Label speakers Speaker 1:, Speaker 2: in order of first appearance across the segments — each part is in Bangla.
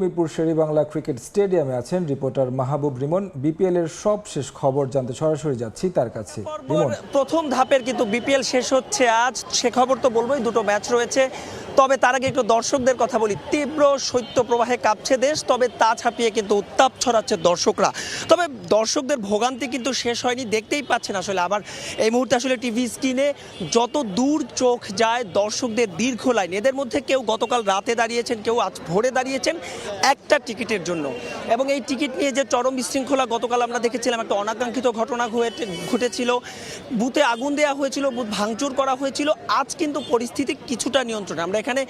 Speaker 1: মিরপুর শেরেবাংলা ক্রিকেট স্টেডিয়ামে আছেন রিপোর্টার মাহবুব রিমন। বিপিএল এর সব শেষ খবর জানতে সরাসরি যাচ্ছি তার কাছে।
Speaker 2: প্রথম ধাপের কিন্তু বিপিএল শেষ হচ্ছে আজ, সে খবর তো বলবোই, দুটো ম্যাচ রয়েছে। তবে তার আগে একটু দর্শকদের কথা বলি। তীব্র শৈত্যপ্রবাহে কাঁপছে দেশ, তবে তা ছাপিয়ে কিন্তু উত্তাপ ছড়াচ্ছে দর্শকরা। তবে দর্শকদের ভোগান্তি কিন্তু শেষ হয়নি, দেখতেই পাচ্ছেন আসলে। আবার এই মুহূর্তে আসলে টিভি স্ক্রিনে যত দূর চোখ যায় দর্শকদের দীর্ঘ লাইন। এদের মধ্যে কেউ গতকাল রাতে দাঁড়িয়েছেন, কেউ আজ ভোরে দাঁড়িয়েছেন একটা টিকিটের জন্য। এবং এই টিকিট নিয়ে যে চরম বিশৃঙ্খলা গতকাল আমরা দেখেছিলাম, একটা অনাকাঙ্ক্ষিত ঘটনা ঘটেছিল, বুথে আগুন দেওয়া হয়েছিল, বুথ ভাঙচুর করা হয়েছিল। আজ কিন্তু পরিস্থিতি কিছুটা নিয়ন্ত্রণে। আমরা এখানে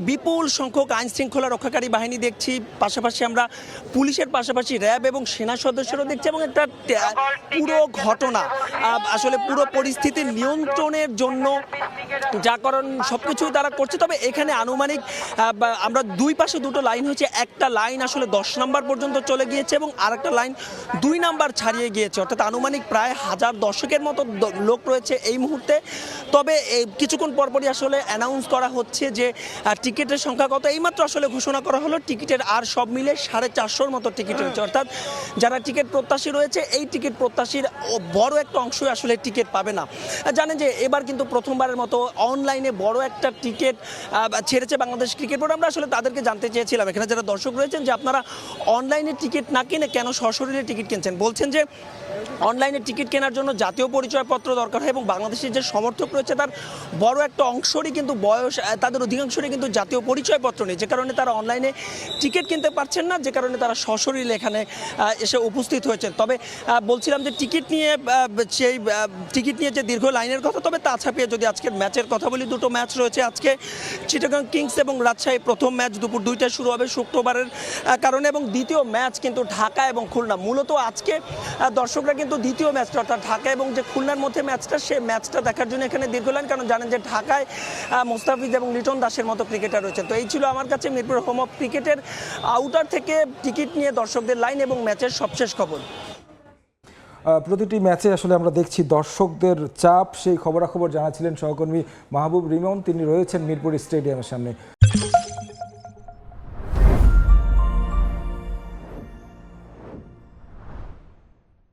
Speaker 2: বিপুল সংখ্যক আইন শৃঙ্খলা রক্ষাকারী বাহিনী দেখছি, পাশাপাশি আমরা পুলিশের পাশাপাশি র্যাব এবং সেনা সদস্যরাও দেখছি। এবং একটা পুরো ঘটনা আসলে পুরো পরিস্থিতি নিয়ন্ত্রণের জন্য যা কারণ সবকিছুই তারা করছে। তবে এখানে আনুমানিক আমরা দুই পাশে দুটো লাইন হয়েছে, একটা লাইন আসলে 10 নম্বর পর্যন্ত চলে গিয়েছে এবং আরেকটা লাইন 2 নম্বর ছাড়িয়ে গিয়েছে, অর্থাৎ আনুমানিক প্রায় 1000 দর্শকের মতো লোক রয়েছে এই মুহূর্তে। তবে কিছুক্ষণ পরপরই আসলে অ্যানাউন্স করা হচ্ছে যে টিকিটের সংখ্যা কত। এইমাত্র আসলে ঘোষণা করা হলো টিকিটের আর সব মিলে 450 মতো টিকিট রয়েছে, অর্থাৎ যারা টিকিট প্রত্যাশী রয়েছে এই টিকিট প্রত্যাশীর বড় একটা অংশই আসলে টিকিট পাবে না। জানেন যে এবার কিন্তু প্রথমবারের মতো অনলাইনে বড় একটা টিকিট ছেড়েছে বাংলাদেশ ক্রিকেট বোর্ড। আমরা আসলে তাদেরকে জানতে চেয়েছিলাম, এখানে যারা দর্শক রয়েছেন, যে আপনারা অনলাইনে টিকিট না কিনে কেন সশরীরে টিকিট কিনছেন। বলছেন যে অনলাইনে টিকিট কেনার জন্য জাতীয় পরিচয়পত্র দরকার হয় এবং বাংলাদেশের যে সমর্থক রয়েছে তার বড় একটা অংশরই কিন্তু বয়স, তাদের অধিকাংশরই কিন্তু জাতীয় পরিচয়পত্র নেই, যে কারণে তারা অনলাইনে টিকিট কিনতে পারছেন না, যে কারণে তারা সশরীরে এখানে এসে উপস্থিত হয়েছেন। তবে বলছিলাম যে টিকিট নিয়ে যে দীর্ঘ লাইনের কথা, তবে তা ছাপিয়ে যদি আজকের ম্যাচের কথা বলি, দুটো ম্যাচ রয়েছে আজকে। চিটাগাং কিংস এবং রাজশাহী প্রথম ম্যাচ দুপুর 2টায় শুরু হবে শুক্রবারের কারণে, এবং দ্বিতীয় ম্যাচ কিন্তু ঢাকা এবং খুলনা। মূলত আজকে দর্শকরা কিন্তু দ্বিতীয় ম্যাচটা, অর্থাৎ ঢাকা এবং যে খুলনার মধ্যে ম্যাচটা, সে ম্যাচটা দেখার জন্য এখানে দীর্ঘ লাইন। কারণ জানেন যে ঢাকায় মোস্তাফিজ এবং লিটন দাসের মতো ক্রিকেটার রয়েছেন। তো এই ছিল আমার কাছে মিরপুর হোম অফ ক্রিকেটের আউটার থেকে টিকিট নিয়ে দর্শকদের লাইন এবং ম্যাচের সবশেষ খবর।
Speaker 1: প্রতিটি ম্যাচে আসলে আমরা দেখছি দর্শকদের চাপ, সেই খবরাখবর জানাচ্ছিলেন সহকর্মী মাহবুব রিমন। তিনি রয়েছেন মিরপুর স্টেডিয়ামের সামনে।